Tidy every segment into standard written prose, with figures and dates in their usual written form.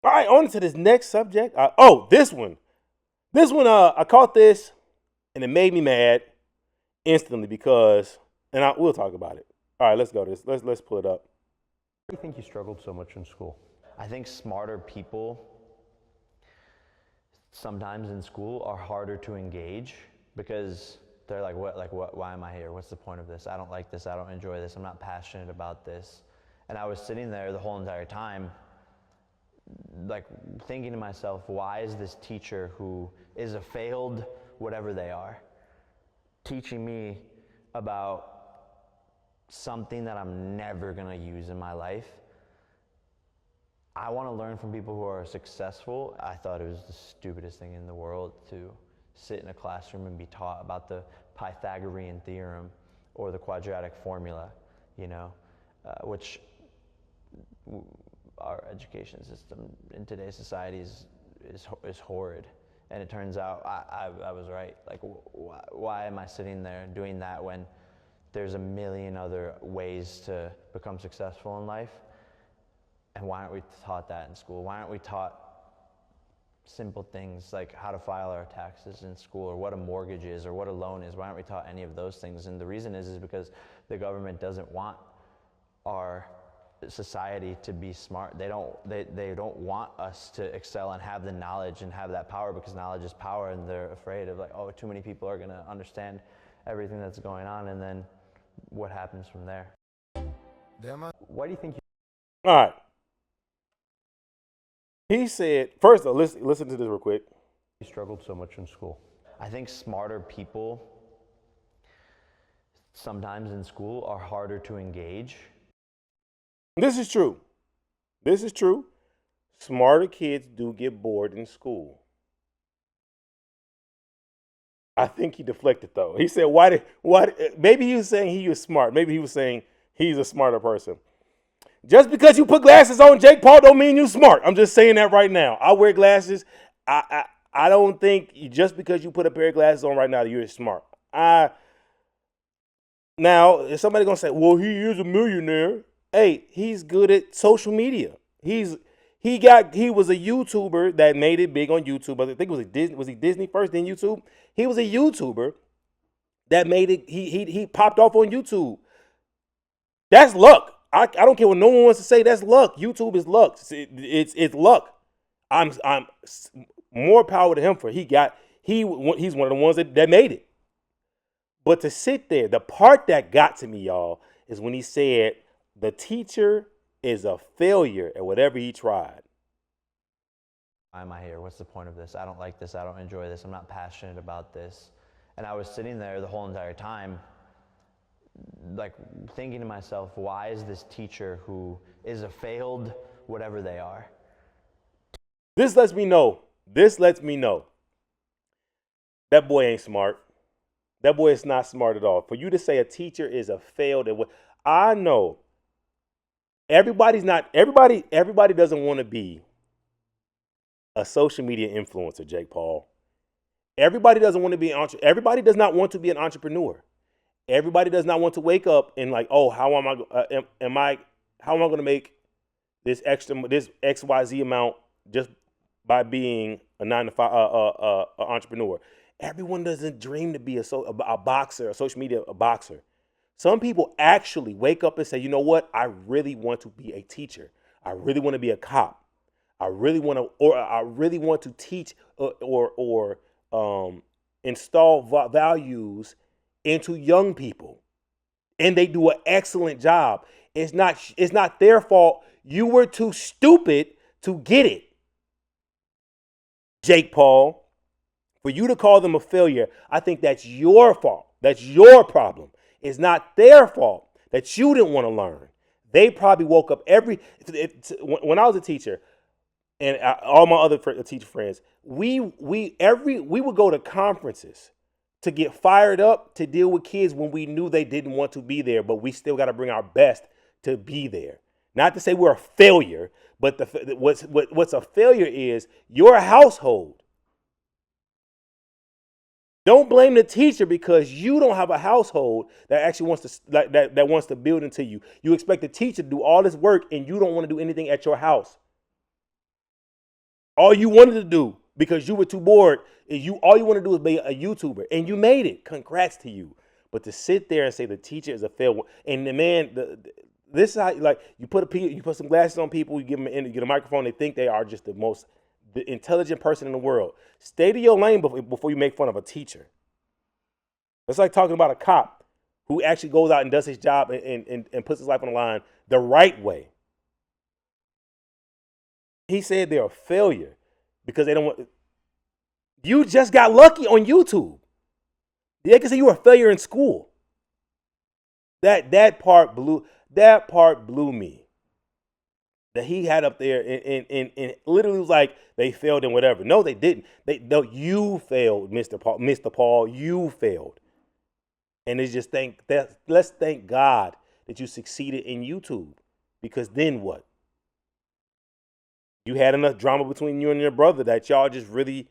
All right, on to this next subject. This one. I caught this and it made me mad instantly because, we'll talk about it. All right, let's go. Let's pull it up. Do you think you struggled so much in school? I think smarter people sometimes in school are harder to engage because they're like, why am I here? What's the point of this? I don't like this. I don't enjoy this. I'm not passionate about this. And I was sitting there the whole entire time, like thinking to myself, why is this teacher who is a failed whatever they are teaching me about something that I'm never gonna use in my life? I want to learn from people who are successful. I thought it was the stupidest thing in the world to sit in a classroom and be taught about the Pythagorean theorem or the quadratic formula, which our education system in today's society is horrid. And it turns out I was right. Like, why am I sitting there doing that when there's a million other ways to become successful in life? And why aren't we taught that in school? Why aren't we taught simple things like how to file our taxes in school, or what a mortgage is, or what a loan is? Why aren't we taught any of those things? And the reason is because the government doesn't want our society to be smart. They don't want us to excel and have the knowledge and have that power, because knowledge is power, and they're afraid of too many people are going to understand everything that's going on, and then what happens from there? Why do you think All right. He said, first, listen to this real quick. you struggled so much in school? I think smarter people sometimes in school are harder to engage. This is true. This is true. Smarter kids do get bored in school. I think he deflected though. He said, maybe he was saying he was smart. Maybe he was saying he's a smarter person. Just because you put glasses on, Jake Paul, don't mean you smart. I'm just saying that right now. I wear glasses. I don't think just because you put a pair of glasses on right now, you're smart. Now, is somebody gonna say, well, he is a millionaire? Hey, he's good at social media. He was a YouTuber that made it big on YouTube. I think was he Disney first, then YouTube? He was a YouTuber that made it. He popped off on YouTube. That's luck. I don't care what no one wants to say. That's luck. YouTube is luck. It's luck. I'm more power to him for he's one of the ones that made it. But to sit there, the part that got to me, y'all, is when he said the teacher is a failure at whatever he tried. Why am I here? What's the point of this? I don't like this. I don't enjoy this. I'm not passionate about this. And I was sitting there the whole entire time, like thinking to myself, why is this teacher who is a failed whatever they are? This lets me know that boy ain't smart. That boy is not smart at all. For you to say a teacher is a failed, I know everybody doesn't want to be a social media influencer, Jake Paul. Everybody doesn't want to be everybody does not want to be an entrepreneur. Everybody does not want to wake up and like, oh, how am I going to make this XYZ amount just by being a 9 to 5 entrepreneur? Everyone doesn't dream to be a boxer, a social media boxer. Some people actually wake up and say, you know what? I really want to be a teacher. I really want to be a cop. I really want to teach or install values into young people, and they do an excellent job. It's not their fault. You were too stupid to get it, Jake Paul. For you to call them a failure, I think that's your fault. That's your problem. It's not their fault that you didn't want to learn. They probably woke up when I was a teacher, and all my other teacher friends, we would go to conferences to get fired up to deal with kids when we knew they didn't want to be there, but we still got to bring our best to be there. Not to say we're a failure, but what's a failure is your household. Don't blame the teacher because you don't have a household that actually wants to that wants to build into you. You expect the teacher to do all this work and you don't want to do anything at your house. All you wanted to do because you were too bored is all you want to do is be a YouTuber, and you made it. Congrats to you. But to sit there and say the teacher is a failed, and the man, this is how, like, you put some glasses on people, you get a microphone, they think they are just the intelligent person in the world. Stay to your lane before you make fun of a teacher. It's like talking about a cop who actually goes out and does his job and puts his life on the line the right way. He said they're a failure because they don't want. You just got lucky on YouTube. They can say you were a failure in school. That part blew me. That he had up there and literally was like they failed and whatever. No, they didn't. No, you failed, Mr. Paul. You failed. And it's just let's thank God that you succeeded in YouTube. Because then what? You had enough drama between you and your brother that y'all just really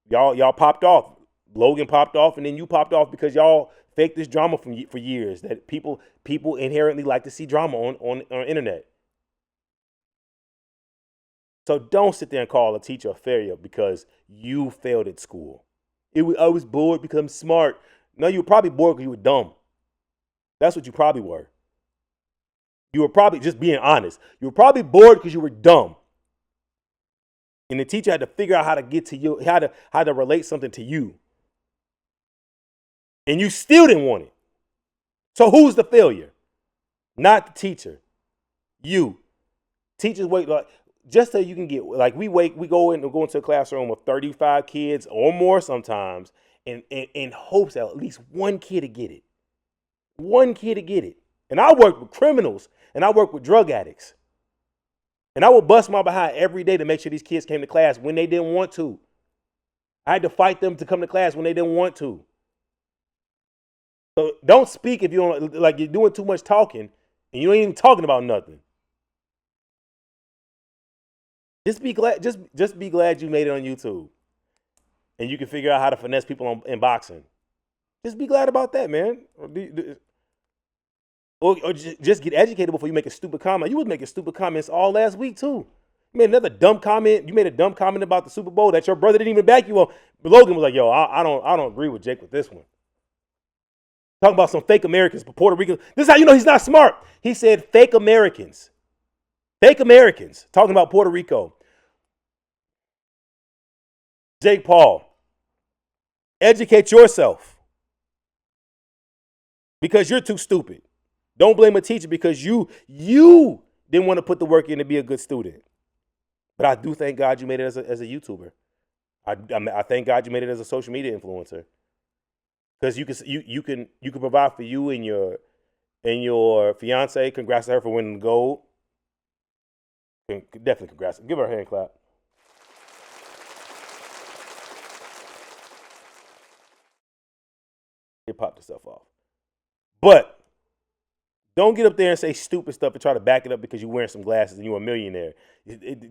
y'all popped off. Logan popped off, and then you popped off because y'all faked this drama for years. That people inherently like to see drama on internet. So don't sit there and call a teacher a failure because you failed at school. I was bored because I'm smart. No, you were probably bored because you were dumb. That's what you probably were. You were probably, just being honest, you were probably bored because you were dumb. And the teacher had to figure out how to get to you, how to relate something to you. And you still didn't want it. So who's the failure? Not the teacher. You. Teachers wait, like, just so you can get, like, we go into a classroom of 35 kids or more sometimes in hopes that at least one kid to get it. One kid to get it. And I work with criminals and I work with drug addicts. And I would bust my behind every day to make sure these kids came to class when they didn't want to. I had to fight them to come to class when they didn't want to. So don't speak if you don't, like, you're doing too much talking and you ain't even talking about nothing. Just be glad. Just be glad you made it on YouTube, and you can figure out how to finesse people in boxing. Just be glad about that, man. Or just get educated before you make a stupid comment. You was making stupid comments all last week too. You made another dumb comment. You made a dumb comment about the Super Bowl that your brother didn't even back you on. But Logan was like, "Yo, I don't agree with Jake with this one." Talking about some fake Americans, but Puerto Rico. This is how you know he's not smart. He said fake Americans. Fake Americans. Talking about Puerto Rico. Jake Paul, educate yourself because you're too stupid. Don't blame a teacher because you didn't want to put the work in to be a good student. But I do thank God you made it as a YouTuber. I thank God you made it as a social media influencer because you can provide for you and your fiance. Congrats to her for winning the gold. Definitely congrats. Give her a hand clap. It popped itself off. But don't get up there and say stupid stuff and try to back it up because you're wearing some glasses and you're a millionaire.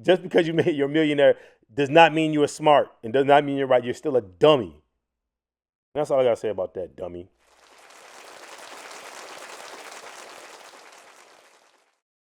Just because you're a millionaire does not mean you're smart and does not mean you're right. You're still a dummy. That's all I got to say about that, dummy.